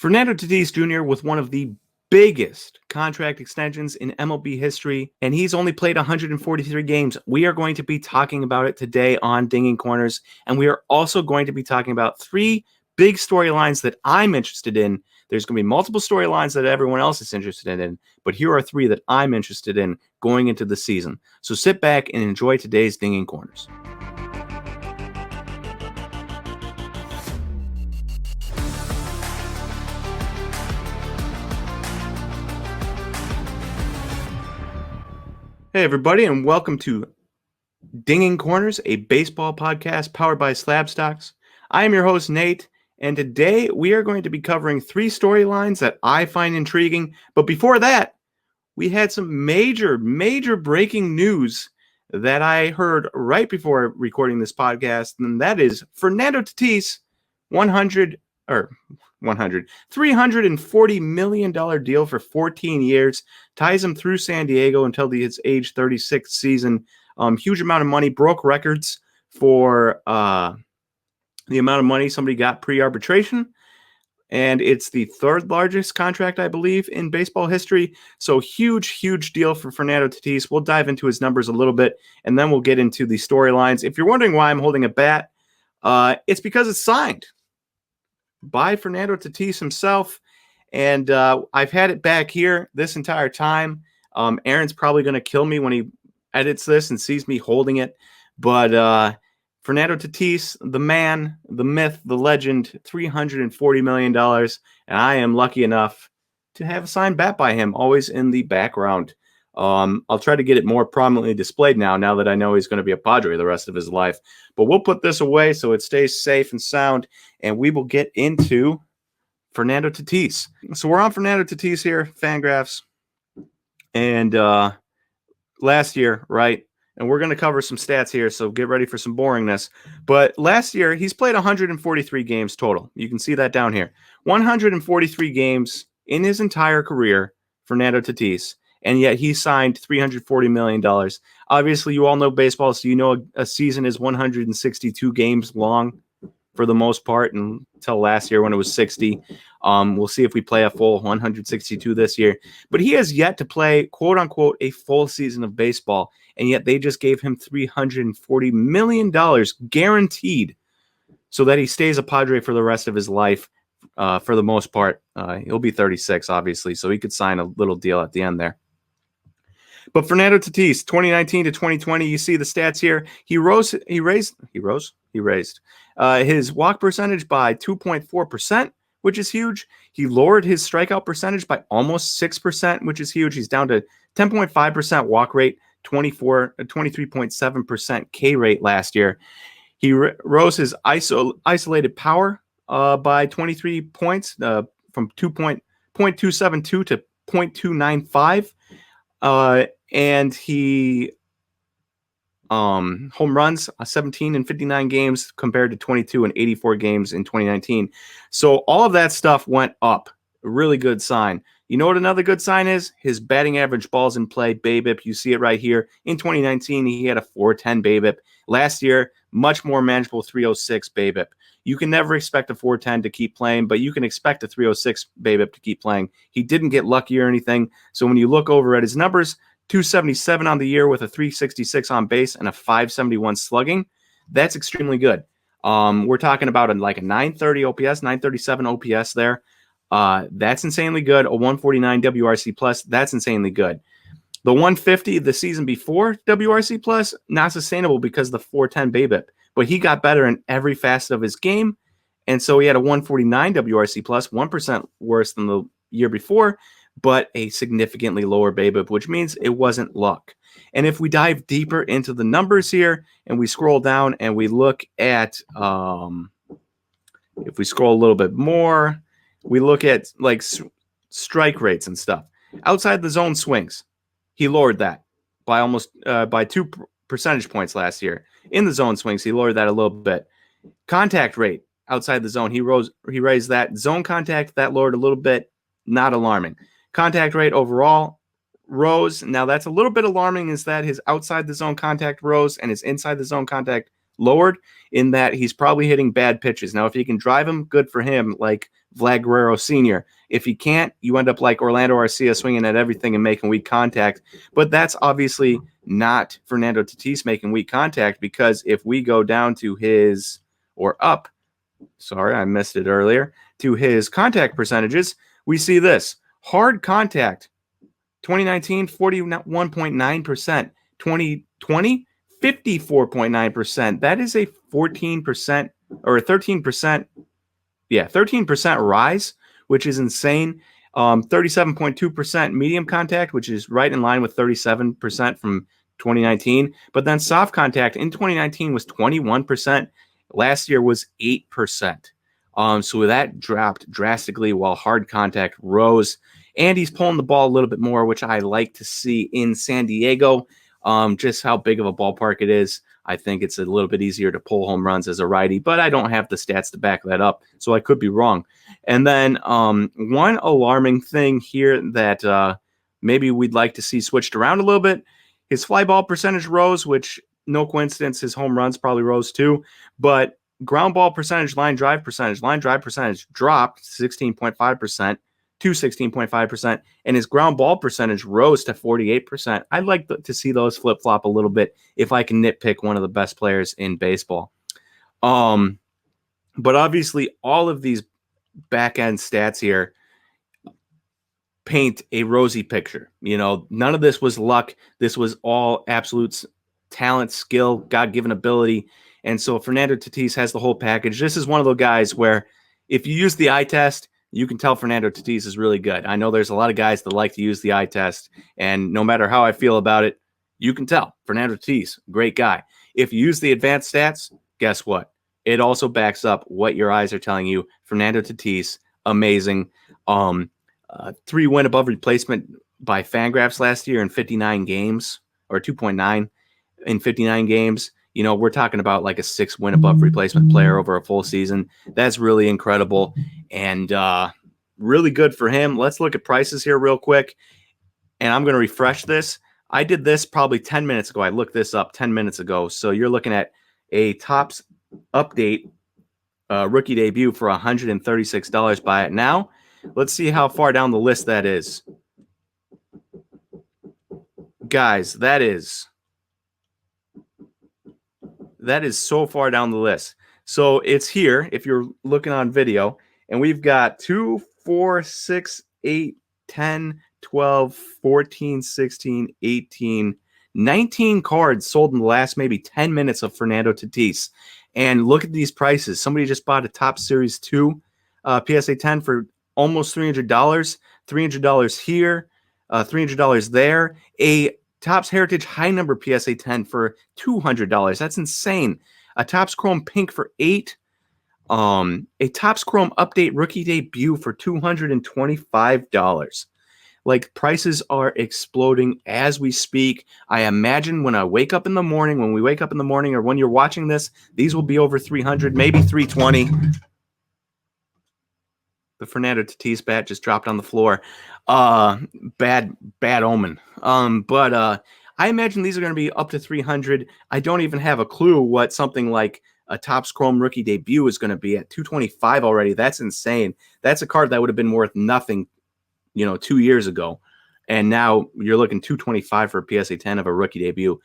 Fernando Tatis Jr. with one of the biggest contract extensions in MLB history, and he's only played 143 games. We are going to be talking about it today on Dinging Corners, and we are also going to be talking about three big storylines that I'm interested in. There's going to be multiple storylines that everyone else is interested in, but here are three that I'm interested in going into the season. So sit back and enjoy today's Dinging Corners. Hey, everybody, and welcome to Dinging Corners, a baseball podcast powered by Slab Stocks. I am your host, Nate, and today we are going to be covering three storylines that I find intriguing. But before that, we had some major breaking news that I heard right before recording this podcast, and that is Fernando Tatis, $340 million deal for 14 years, ties him through San Diego until his age 36th season. Huge amount of money, broke records for the amount of money somebody got pre-arbitration. And it's the third largest contract, I believe, in baseball history. So huge deal for Fernando Tatis. We'll dive into his numbers a little bit, and then we'll get into the storylines. If you're wondering why I'm holding a bat, it's because it's signed by Fernando Tatis himself, and I've had it back here this entire time. Aaron's probably going to kill me when he edits this and sees me holding it, but Fernando Tatis, the man, the myth, the legend, $340 million, and I am lucky enough to have a signed bat by him, always in the background. I'll try to get it more prominently displayed now that I know he's going to be a Padre the rest of his life. But we'll put this away so it stays safe and sound, and we will get into Fernando Tatis. So we're on Fernando Tatis here, Fangraphs, and last year, right? And we're going to cover some stats here, so get ready for some boringness. But last year, he's played 143 games total. You can see that down here. 143 games in his entire career, Fernando Tatis. And yet he signed $340 million. Obviously, you all know baseball, so you know a season is 162 games long for the most part until last year when it was 60. We'll see if we play a full 162 this year. But he has yet to play, quote-unquote, a full season of baseball, and yet they just gave him $340 million guaranteed so that he stays a Padre for the rest of his life. For the most part, he'll be 36, obviously, so he could sign a little deal at the end there. But Fernando Tatis, 2019 to 2020, you see the stats here. He raised his walk percentage by 2.4%, which is huge. He lowered his strikeout percentage by almost 6%, which is huge. He's down to 10.5% walk rate, 23.7% K rate last year. He rose his isolated power by 23 points from 0.272 to 0.295. And he home runs 17 in 59 games compared to 22 and 84 games in 2019. So all of that stuff went up. A really good sign. You know what another good sign is? His batting average, balls in play, BABIP. You see it right here. In 2019, he had a 410 BABIP. Last year, much more manageable 306 BABIP. You can never expect a 410 to keep playing, but you can expect a 306 BABIP to keep playing. He didn't get lucky or anything. So when you look over at his numbers, 277 on the year with a 366 on base and a 571 slugging, that's extremely good. We're talking about a 930 OPS, 937 OPS there. That's insanely good. A 149 WRC plus, that's insanely good. The 150 the season before WRC plus, not sustainable because of the 410 BABIP. But he got better in every facet of his game. And so he had a 149 WRC plus, 1% worse than the year before, but a significantly lower BABIP, which means it wasn't luck. And if we dive deeper into the numbers here and we scroll down and we look at, if we scroll a little bit more, we look at strike rates and stuff. Outside the zone swings, he lowered that by almost by 2 percentage points last year. In the zone swings, he lowered that a little bit. Contact rate outside the zone, he raised that. Zone contact, that lowered a little bit. Not alarming. Contact rate overall rose. Now that's a little bit alarming, is that his outside the zone contact rose and his inside the zone contact lowered in that he's probably hitting bad pitches. Now, if he can drive him, good for him, like Vlad Guerrero Jr. If he can't, you end up like Orlando Arcia swinging at everything and making weak contact. But that's obviously not Fernando Tatis making weak contact, because if we go down to his, or up, sorry, I missed it earlier, to his contact percentages, we see this. Hard contact, 2019, 41.9%. 2020, 54.9%. That is a 14% or a 13%, 13% rise, which is insane. 37.2% medium contact, which is right in line with 37% from 2019. But then soft contact in 2019 was 21%. Last year was 8%. So that dropped drastically while hard contact rose. And he's pulling the ball a little bit more, which I like to see in San Diego. Just how big of a ballpark it is. I think it's a little bit easier to pull home runs as a righty, but I don't have the stats to back that up, so I could be wrong. And then one alarming thing here that maybe we'd like to see switched around a little bit, his fly ball percentage rose, which no coincidence, his home runs probably rose too, but ground ball percentage, line drive percentage dropped 16.5%. to 16.5%, and his ground ball percentage rose to 48%. I'd like to see those flip-flop a little bit if I can nitpick one of the best players in baseball. But obviously, all of these back-end stats here paint a rosy picture. You know, none of this was luck. This was all absolute talent, skill, God-given ability. And so Fernando Tatis has the whole package. This is one of those guys where if you use the eye test, you can tell Fernando Tatis is really good. I know there's a lot of guys that like to use the eye test, and no matter how I feel about it, you can tell. Fernando Tatis, great guy. If you use the advanced stats, guess what? It also backs up what your eyes are telling you. Fernando Tatis, amazing. 3 win above replacement by Fangraphs last year in 59 games, or 2.9 in 59 games. You know, we're talking about like a 6 win above replacement player over a full season. That's really incredible and really good for him. Let's look at prices here real quick. And I'm going to refresh this. I did this probably 10 minutes ago. I looked this up 10 minutes ago. So you're looking at a Topps update rookie debut for $136. Buy it now. Let's see how far down the list that is. Guys, that is so far down the list. So it's here if you're looking on video, and we've got 2, 4, 6, 8, 10, 12, 14, 16, 18, 19 cards sold in the last maybe 10 minutes of Fernando Tatis. And look at these prices. Somebody just bought a Topps Series 2 PSA 10 for almost $300. $300 here, $300 there. A Topps Heritage High Number PSA 10 for $200. That's insane. A Topps Chrome Pink for $8. A Topps Chrome Update Rookie Debut for $225. Like, prices are exploding as we speak. I imagine when we wake up in the morning, or when you're watching this, these will be over 300, maybe 320. The Fernando Tatis bat just dropped on the floor. Bad omen. But I imagine these are going to be up to 300. I don't even have a clue what something like a Topps Chrome Rookie Debut is going to be at 225 already. That's insane. That's a card that would have been worth nothing, 2 years ago. And now you're looking 225 for a PSA 10 of a rookie debut.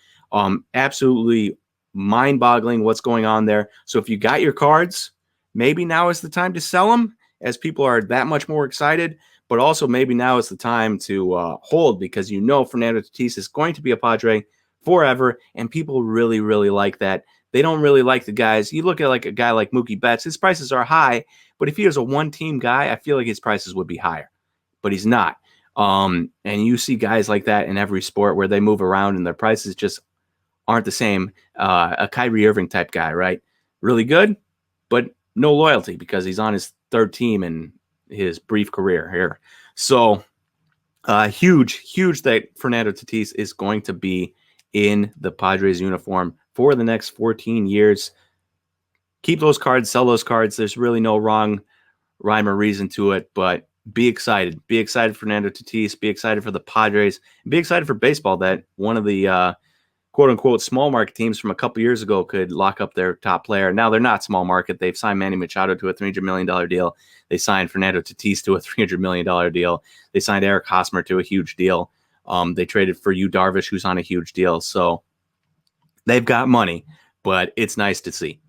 Absolutely mind-boggling what's going on there. So if you got your cards, maybe now is the time to sell them, as people are that much more excited. But also maybe now is the time to hold, because Fernando Tatis is going to be a Padre forever, and people really, really like that. They don't really like the guys. You look at like a guy like Mookie Betts, his prices are high, but if he was a one-team guy, I feel like his prices would be higher. But he's not. And you see guys like that in every sport where they move around and their prices just aren't the same. A Kyrie Irving type guy, right? Really good, but no loyalty because he's on his third team in his brief career here. So huge that Fernando Tatis is going to be in the Padres uniform for the next 14 years. Keep those cards, sell those cards. There's really no wrong rhyme or reason to it, but be excited. Be excited for Fernando Tatis. Be excited for the Padres. Be excited for baseball that one of the quote unquote small market teams from a couple years ago could lock up their top player. Now they're not small market. They've signed Manny Machado to a $300 million deal. They signed Fernando Tatis to a $300 million deal. They signed Eric Hosmer to a huge deal. They traded for Yu Darvish, who's on a huge deal. So they've got money, but it's nice to see.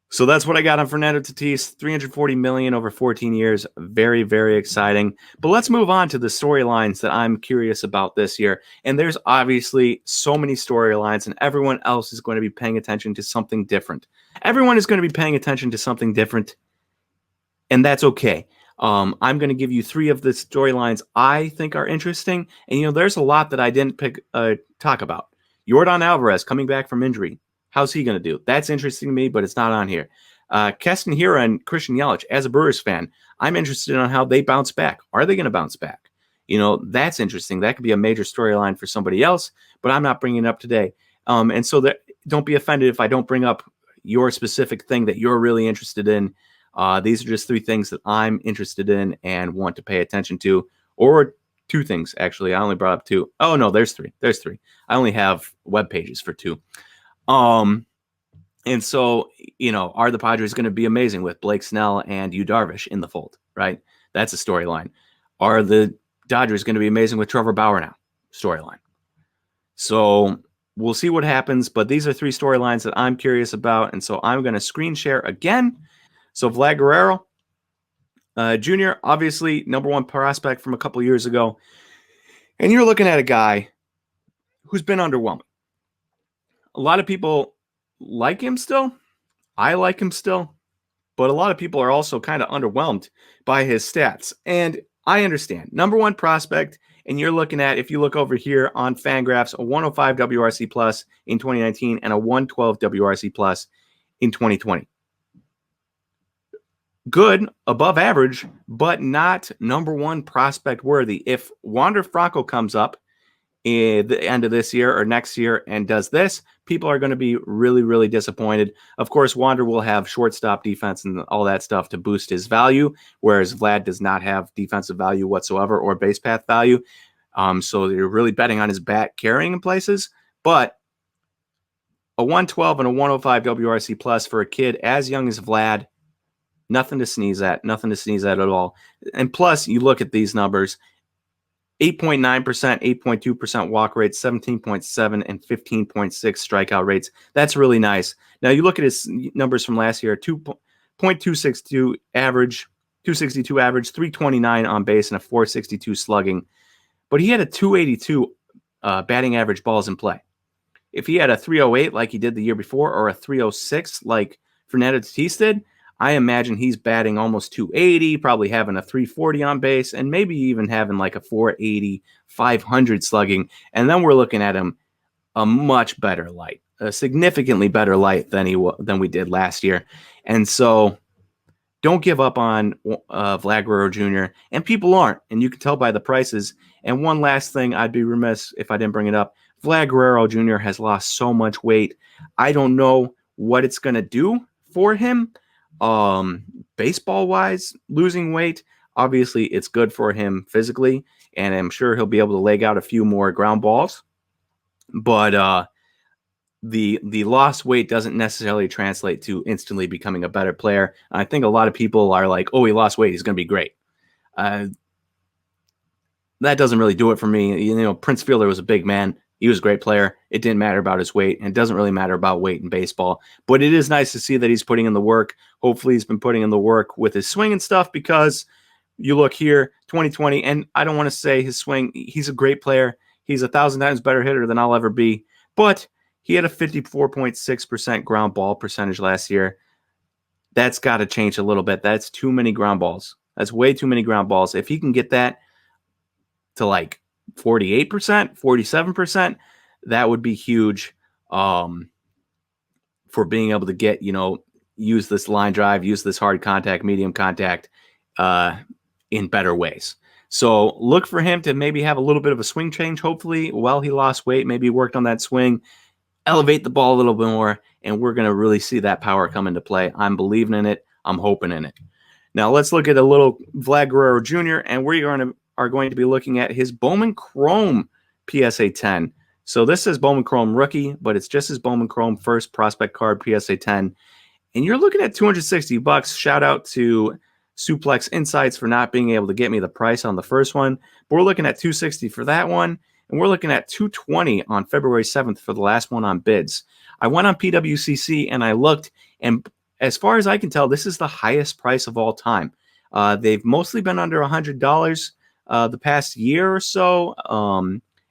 So that's what I got on Fernando Tatis, $340 million over 14 years. Very, very exciting. But let's move on to the storylines that I'm curious about this year. And there's obviously so many storylines, and everyone else is going to be paying attention to something different. Everyone is going to be paying attention to something different, and that's okay. I'm going to give you 3 of the storylines I think are interesting. And, there's a lot that I didn't talk about. Yordan Alvarez coming back from injury. How's he going to do? That's interesting to me, but it's not on here. Keston Hiura and Christian Yelich, as a Brewers fan, I'm interested in how they bounce back. Are they going to bounce back? That's interesting. That could be a major storyline for somebody else, but I'm not bringing it up today. And so don't be offended if I don't bring up your specific thing that you're really interested in. These are just 3 things that I'm interested in and want to pay attention to, or 2 things, actually. I only brought up 2. Oh, no, there's 3. There's 3. I only have web pages for 2. And so, are the Padres going to be amazing with Blake Snell and Yu Darvish in the fold, right? That's a storyline. Are the Dodgers going to be amazing with Trevor Bauer now? Storyline. So we'll see what happens, but these are 3 storylines that I'm curious about, and so I'm going to screen share again. So Vlad Guerrero Jr., obviously number 1 prospect from a couple years ago, and you're looking at a guy who's been underwhelming. A lot of people like him still. I like him still. But a lot of people are also kind of underwhelmed by his stats. And I understand. Number 1 prospect, and you're looking at, if you look over here on Fangraphs, a 105 WRC plus in 2019 and a 112 WRC plus in 2020. Good, above average, but not number 1 prospect worthy. If Wander Franco comes up at the end of this year or next year and does this, people are going to be really, really disappointed. Of course, Wander will have shortstop defense and all that stuff to boost his value, whereas Vlad does not have defensive value whatsoever or base path value. So you're really betting on his bat carrying in places. But a 112 and a 105 WRC plus for a kid as young as Vlad, nothing to sneeze at. Nothing to sneeze at all. And plus, you look at these numbers, 8.9%, 8.2% walk rates, 17.7 and 15.6 strikeout rates. That's really nice. Now you look at his numbers from last year, 2.262 average, 262 average, 329 on base, and a 462 slugging. But he had a 282 batting average balls in play. If he had a 308 like he did the year before, or a 306 like Fernando Tatis did, I imagine he's batting almost 280, probably having a 340 on base, and maybe even having like a 480, 500 slugging. And then we're looking at him a much better light, a significantly better light than we did last year. And so don't give up on Vlad Guerrero Jr. And people aren't, and you can tell by the prices. And one last thing, I'd be remiss if I didn't bring it up. Vlad Guerrero Jr. has lost so much weight. I don't know what it's going to do for him. Baseball wise, losing weight, obviously it's good for him physically, and I'm sure he'll be able to leg out a few more ground balls, but the lost weight doesn't necessarily translate to instantly becoming a better player. I think a lot of people are like, oh, he lost weight, he's going to be great. That doesn't really do it for me. Prince Fielder was a big man. He was a great player. It didn't matter about his weight, and it doesn't really matter about weight in baseball. But it is nice to see that he's putting in the work. Hopefully he's been putting in the work with his swing and stuff, because you look here, 2020, and I don't want to say his swing. He's a great player. He's 1,000 times better hitter than I'll ever be. But he had a 54.6% ground ball percentage last year. That's got to change a little bit. That's too many ground balls. That's way too many ground balls. If he can get that to like 48%, 47%, that would be huge for being able to get, use this line drive, use this hard contact, medium contact in better ways. So look for him to maybe have a little bit of a swing change, hopefully, while he lost weight, maybe worked on that swing, elevate the ball a little bit more, and we're going to really see that power come into play. I'm believing in it. I'm hoping in it. Now let's look at a little Vlad Guerrero Jr., and we're going to be looking at his Bowman Chrome PSA 10. So this says Bowman Chrome rookie, but it's just his Bowman Chrome first prospect card PSA 10. And you're looking at $260. Shout out to Suplex Insights for not being able to get me the price on the first one. But we're looking at $260 for that one. And we're looking at $220 on February 7th for the last one on bids. I went on PWCC and I looked, and as far as I can tell, this is the highest price of all time. They've mostly been under $100 the past year or so.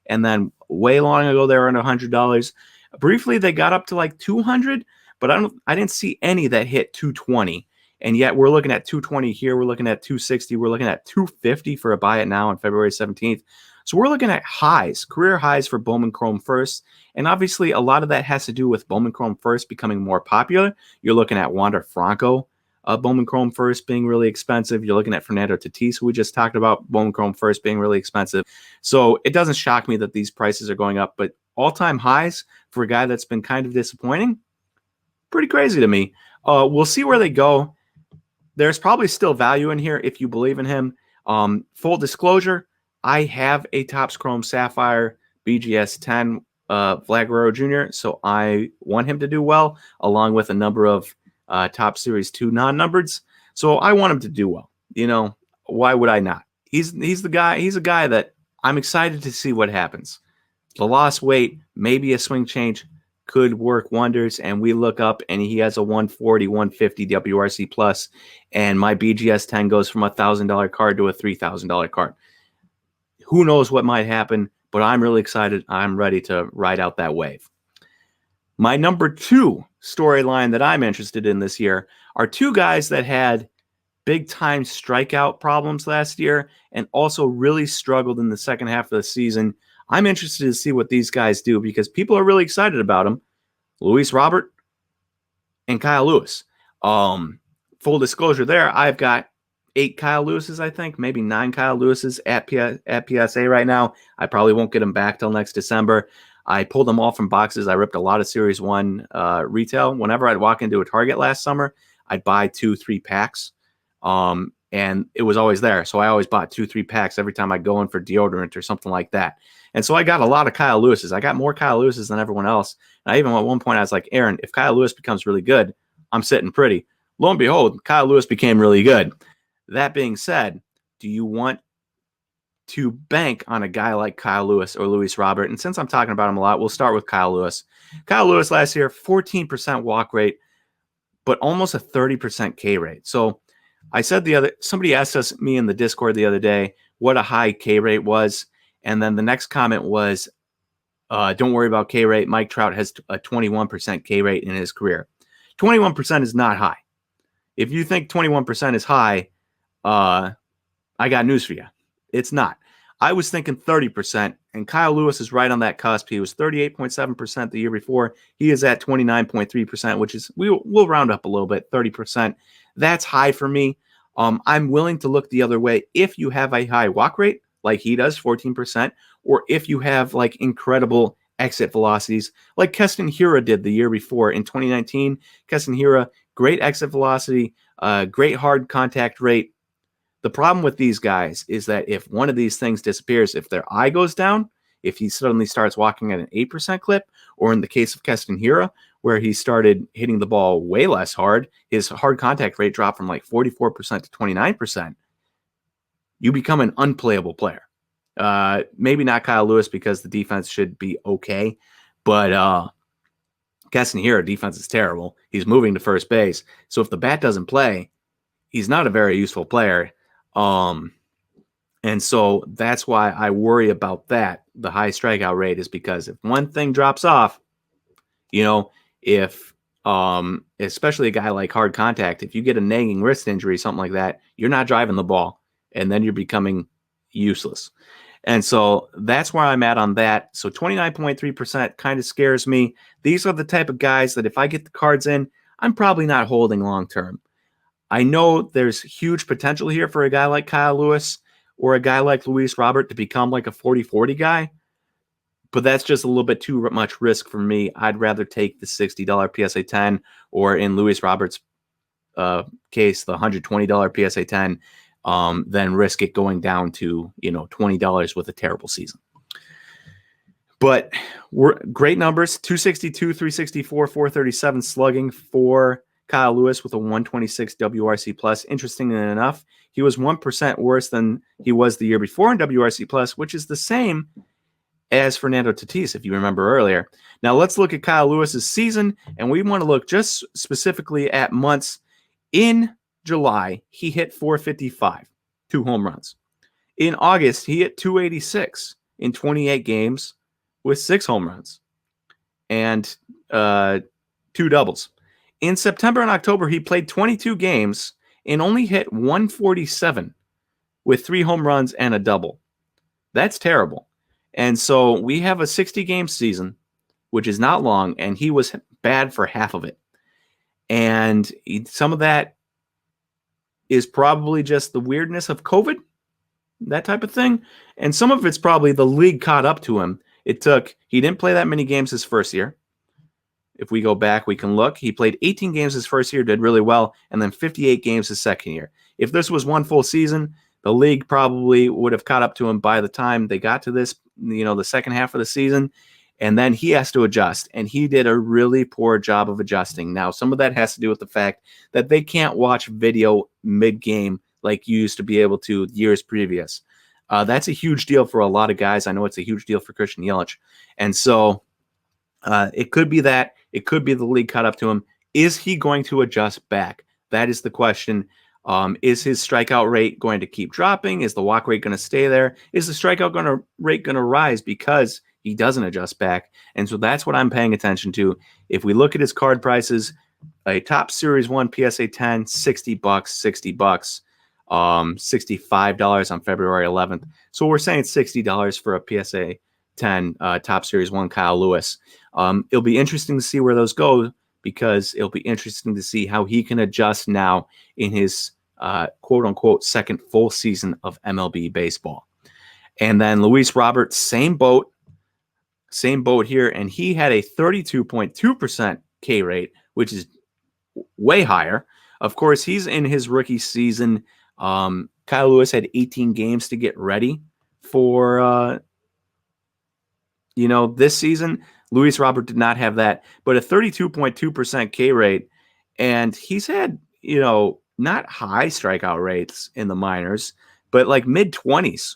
And then way long ago, they were under $100. Briefly, they got up to like $200, but I didn't see any that hit $220. And yet we're looking at $220 here. We're looking at $260. We're looking at $250 for a buy it now on February 17th. So we're looking at highs, career highs for Bowman Chrome first. And obviously, a lot of that has to do with Bowman Chrome first becoming more popular. You're looking at Wander Franco, Bowman Chrome first being really expensive. You're looking at Fernando Tatis, who we just talked about, Bowman Chrome first being really expensive. So it doesn't shock me that these prices are going up, but all-time highs for a guy that's been kind of disappointing, pretty crazy to me. We'll see where they go. There's probably still value in here if you believe in him. Full disclosure, I have a Topps Chrome Sapphire BGS 10 Vlad Guerrero Jr., so I want him to do well, along with a number of Top Series 2 non-numbereds. So I want him to do well. You know, why would I not? He's the guy. He's a guy that I'm excited to see what happens. The lost weight, maybe a swing change could work wonders, and we look up and he has a 140, 150 WRC plus, and my BGS 10 goes from a $1,000 card to a $3,000 card. Who knows what might happen, but I'm really excited. I'm ready to ride out that wave. My number 2 storyline that I'm interested in this year are 2 guys that had big-time strikeout problems last year and also really struggled in the second half of the season. I'm interested to see what these guys do because people are really excited about them. Luis Robert and Kyle Lewis. Full disclosure there, I've got 8 Kyle Lewises, I think, maybe 9 Kyle Lewises at PSA right now. I probably won't get them back till next December. I pulled them all from boxes. I ripped a lot of Series 1 retail. Whenever I'd walk into a Target last summer, I'd buy 2-3 packs. And it was always there. So I always bought 2-3 packs every time I go in for deodorant or something like that. And so I got a lot of Kyle Lewises. I got more Kyle Lewises than everyone else. And I even at one point I was like, Aaron, if Kyle Lewis becomes really good, I'm sitting pretty. Lo and behold, Kyle Lewis became really good. That being said, do you want to bank on a guy like Kyle Lewis or Luis Robert? And since I'm talking about him a lot, we'll start with Kyle Lewis. Kyle Lewis last year, 14% walk rate, but almost a 30% K rate. So I said somebody asked me in the Discord the other day what a high K rate was. And then the next comment was, don't worry about K rate. Mike Trout has a 21% K rate in his career. 21% is not high. If you think 21% is high, I got news for you. It's not. I was thinking 30%, and Kyle Lewis is right on that cusp. He was 38.7% the year before. He is at 29.3%, which is, we'll round up a little bit, 30%. That's high for me. I'm willing to look the other way if you have a high walk rate, like he does, 14%, or if you have like incredible exit velocities, like Keston Hiura did the year before in 2019. Keston Hiura, great exit velocity, great hard contact rate. The problem with these guys is that if one of these things disappears, if their eye goes down, if he suddenly starts walking at an 8% clip, or in the case of Keston Hiura, where he started hitting the ball way less hard, his hard contact rate dropped from like 44% to 29%, you become an unplayable player. Maybe not Kyle Lewis because the defense should be okay, but Keston Hiura, defense is terrible. He's moving to first base. So if the bat doesn't play, he's not a very useful player. And so that's why I worry about that. The high strikeout rate is because if one thing drops off, you know, if, especially a guy like hard contact, if you get a nagging wrist injury, something like that, you're not driving the ball and then you're becoming useless. And so that's where I'm at on that. So 29.3% kind of scares me. These are the type of guys that if I get the cards in, I'm probably not holding long-term. I know there's huge potential here for a guy like Kyle Lewis or a guy like Luis Robert to become like a 40-40 guy, but that's just a little bit too much risk for me. I'd rather take the $60 PSA 10 or in Luis Roberts' case, the $120 PSA 10 than risk it going down to, $20 with a terrible season. But we're great numbers: 262, 364, 437 slugging for Kyle Lewis with a 126 WRC plus. Interestingly enough, he was 1% worse than he was the year before in WRC plus, which is the same as Fernando Tatis, if you remember earlier. Now let's look at Kyle Lewis's season, and we want to look just specifically at months. In July, he hit 455, 2 home runs. In August, he hit 286 in 28 games with 6 home runs and 2 doubles. In September and October, he played 22 games and only hit 147 with 3 home runs and a double. That's terrible. And so we have a 60-game season, which is not long, and he was bad for half of it. And some of that is probably just the weirdness of COVID, that type of thing. And some of it's probably the league caught up to him. He didn't play that many games his first year. If we go back, we can look. He played 18 games his first year, did really well, and then 58 games his second year. If this was one full season, the league probably would have caught up to him by the time they got to this, the second half of the season. And then he has to adjust, and he did a really poor job of adjusting. Now, some of that has to do with the fact that they can't watch video mid-game like you used to be able to years previous. That's a huge deal for a lot of guys. I know it's a huge deal for Christian Yelich. And so it could be that. It could be the league caught up to him. Is he going to adjust back? That is the question. Is his strikeout rate going to keep dropping? Is the walk rate going to stay there? Is the strikeout rate going to rise because he doesn't adjust back? And so that's what I'm paying attention to. If we look at his card prices, a top Series 1 PSA 10, $60, $60, $65 on February 11th. So we're saying $60 for a PSA 10 top Series 1 Kyle Lewis. It'll be interesting to see where those go, because it'll be interesting to see how he can adjust now in his quote-unquote second full season of MLB baseball. And then Luis Robert, same boat here, and he had a 32.2% K rate, which is way higher. Of course, he's in his rookie season. Kyle Lewis had 18 games to get ready for this season. Luis Robert did not have that, but a 32.2% K rate, and he's had, not high strikeout rates in the minors, but like mid-20s,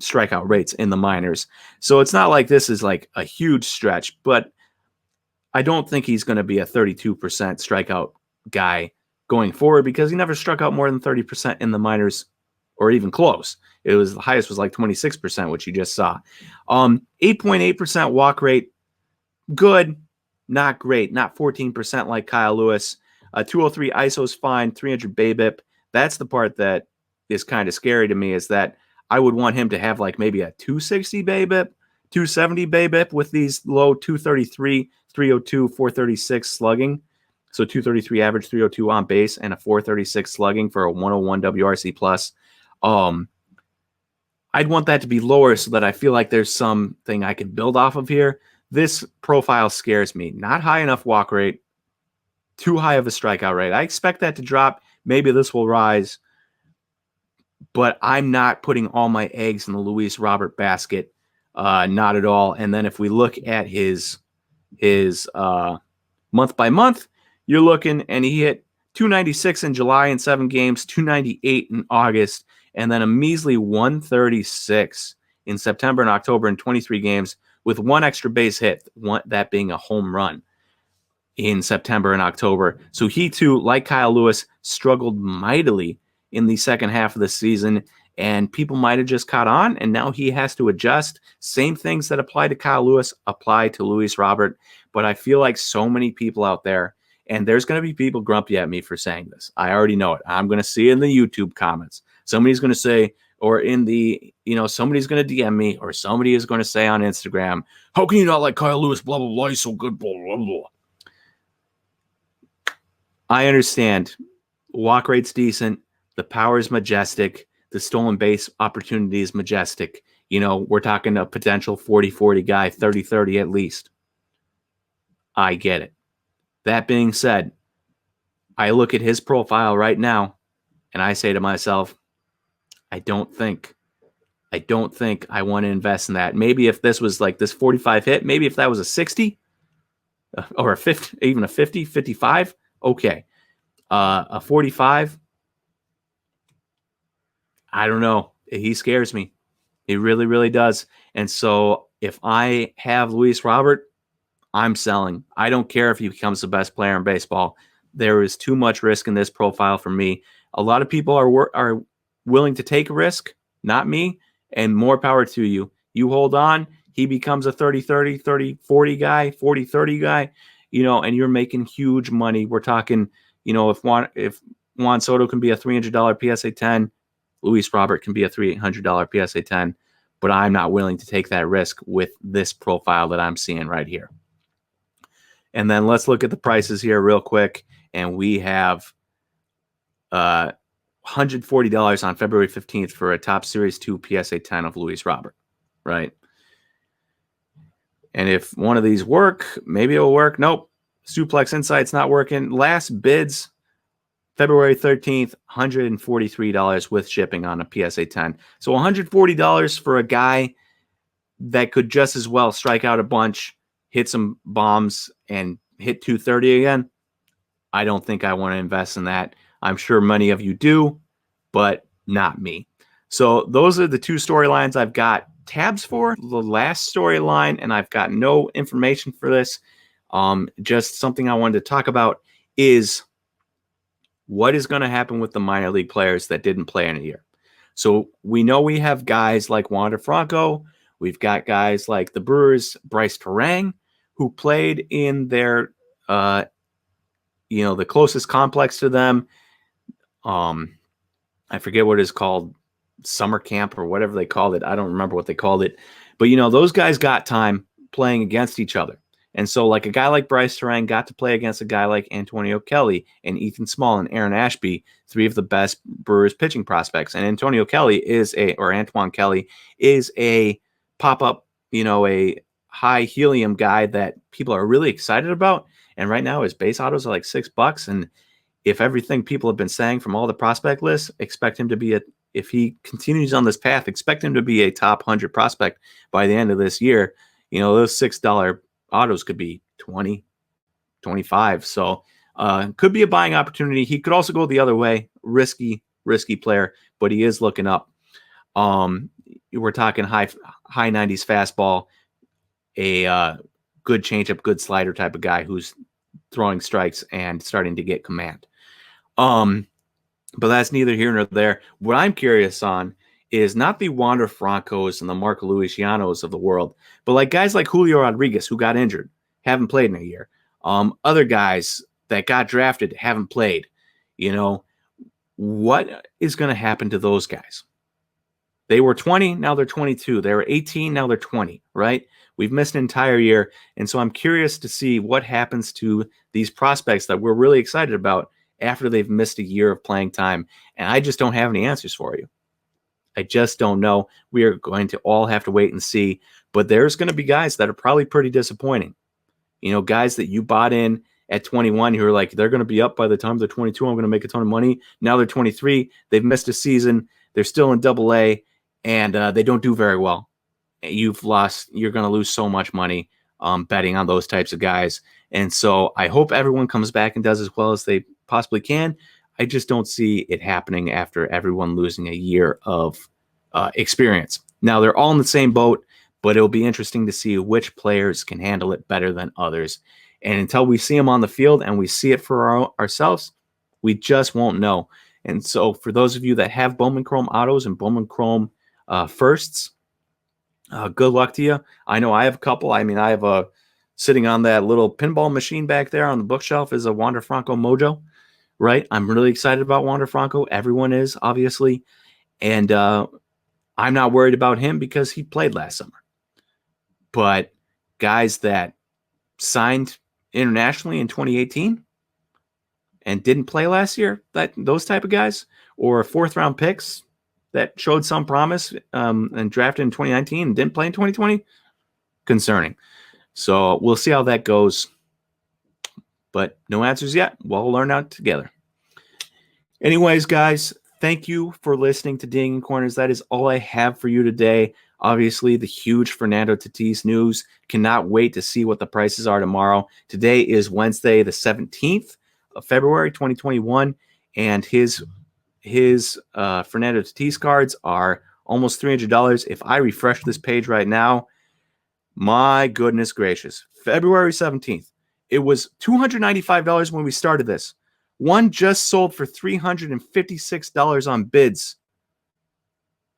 strikeout rates in the minors. So it's not like this is like a huge stretch, but I don't think he's going to be a 32% strikeout guy going forward, because he never struck out more than 30% in the minors, or even close. The highest was like 26%, which you just saw. 8.8% walk rate, good, not great, not 14% like Kyle Lewis. 203 ISO is fine, 300 BABIP. That's the part that is kind of scary to me, is that I would want him to have like maybe a 260 BABIP, 270 BABIP with these low 233, 302, 436 slugging. So 233 average, 302 on base, and a 436 slugging for a 101 WRC plus. I'd want that to be lower so that I feel like there's something I can build off of here. This profile scares me. Not high enough walk rate, too high of a strikeout rate. I expect that to drop. Maybe this will rise, but I'm not putting all my eggs in the Luis Robert basket. Not at all. And then if we look at his month by month, you're looking, and he hit 296 in July in 7 games, 298 in August, and then a measly 136 in September and October in 23 games with 1 extra base hit, that being a home run in September and October. So he too, like Kyle Lewis, struggled mightily in the second half of the season, and people might have just caught on, and now he has to adjust. Same things that apply to Kyle Lewis apply to Luis Robert, but I feel like so many people out there, and there's going to be people grumpy at me for saying this. I already know it. I'm going to see it in the YouTube comments. Somebody's going to say, or in the, somebody's going to DM me, or somebody is going to say on Instagram, how can you not like Kyle Lewis, blah, blah, blah, he's so good, blah, blah, blah. I understand. Walk rate's decent. The power is majestic. The stolen base opportunity is majestic. We're talking a potential 40-40 guy, 30-30 at least. I get it. That being said, I look at his profile right now, and I say to myself, I don't think I don't think I want to invest in that. Maybe if this was like this 45 hit, maybe if that was a 60 or a 50, even a 50, 55, okay. A 45, I don't know. He scares me. He really, really does. And so if I have Luis Robert, I'm selling. I don't care if he becomes the best player in baseball. There is too much risk in this profile for me. A lot of people are willing to take a risk, not me, and more power to you. You hold on, he becomes a 30-30, 30-40 guy, 40-30 guy, and you're making huge money. We're talking, if Juan Soto can be a $300 PSA 10, Luis Robert can be a $300 PSA 10, but I'm not willing to take that risk with this profile that I'm seeing right here. And then let's look at the prices here real quick. And we have $140 on February 15th for a top Series 2 PSA 10 of Luis Robert, right? And if one of these work, maybe it'll work. Nope. Suplex Insight's not working. Last bids, February 13th, $143 with shipping on a PSA 10. So $140 for a guy that could just as well strike out a bunch, hit some bombs, and hit 230 again. I don't think I want to invest in that. I'm sure many of you do, but not me. So those are the two storylines I've got tabs for. The last storyline, and I've got no information for this, just something I wanted to talk about, is what is going to happen with the minor league players that didn't play in a year. So we know we have guys like Wander Franco. We've got guys like the Brewers' Bryce Terang, who played in their, the closest complex to them. I forget what it's called, summer camp or whatever they called it. I don't remember what they called it. But, those guys got time playing against each other. And so like a guy like Bryce Terang got to play against a guy like Antonio Kelly and Ethan Small and Aaron Ashby, three of the best Brewers pitching prospects. And Antonio Kelly Antoine Kelly is a pop-up, a high helium guy that people are really excited about. And right now his base autos are like $6. And if everything people have been saying from all the prospect lists, expect him to be if he continues on this path, expect him to be a top 100 prospect by the end of this year. Those $6 autos could be 20, 25. So could be a buying opportunity. He could also go the other way. Risky player, but he is looking up. We're talking high 90s fastball, a good changeup, good slider type of guy who's throwing strikes and starting to get command. But that's neither here nor there. What I'm curious on is not the Wander Francos and the Marco Lucianos of the world, but like guys like Julio Rodriguez, who got injured, haven't played in a year. Other guys that got drafted haven't played. What is going to happen to those guys? They were 20, now they're 22. They were 18, now they're 20, right? We've missed an entire year. And so I'm curious to see what happens to these prospects that we're really excited about after they've missed a year of playing time. And I just don't have any answers for you. I just don't know. We are going to all have to wait and see. But there's going to be guys that are probably pretty disappointing. Guys that you bought in at 21 who are like, they're going to be up by the time they're 22. I'm going to make a ton of money. Now they're 23. They've missed a season. They're still in AA, and they don't do very well. You're going to lose so much money betting on those types of guys. And so I hope everyone comes back and does as well as they possibly can. I just don't see it happening after everyone losing a year of experience. Now, they're all in the same boat, but it'll be interesting to see which players can handle it better than others. And until we see them on the field and we see it for ourselves, we just won't know. And so for those of you that have Bowman Chrome autos and Bowman Chrome firsts, good luck to you. I know I have a couple. I have sitting on that little pinball machine back there on the bookshelf is a Wander Franco Mojo. Right? I'm really excited about Wander Franco. Everyone is, obviously. And I'm not worried about him because he played last summer. But guys that signed internationally in 2018 and didn't play last year, those type of guys, or fourth-round picks that showed some promise and drafted in 2019 and didn't play in 2020, concerning. So we'll see how that goes. But no answers yet. We'll learn out together. Anyways, guys, Thank you for listening to Ding Corners. That is all I have for you today. Obviously, the huge Fernando Tatis news. Cannot wait to see what the prices are tomorrow. Today is Wednesday, the 17th of February, 2021, and his Fernando Tatis cards are almost $300. If I refresh this page right now, my goodness gracious, February 17th. It was $295 when we started this. One just sold for $356 on bids.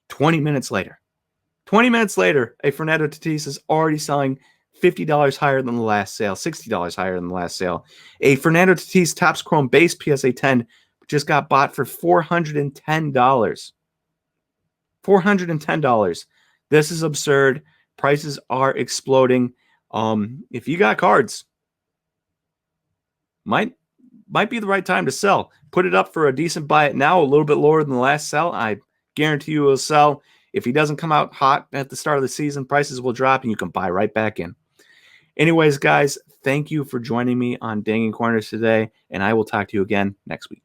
20 minutes later, a Fernando Tatis is already selling $50 higher than the last sale, $60 higher than the last sale. A Fernando Tatis Topps Chrome base PSA 10 just got bought for $410. $410. This is absurd. Prices are exploding. If you got cards, might be the right time to sell. Put it up for a decent buy it now, a little bit lower than the last sell. I guarantee you will sell. If he doesn't come out hot at the start of the season, prices will drop and you can buy right back in. Anyways, guys, thank you for joining me on Dinging Corners today, and I will talk to you again next week.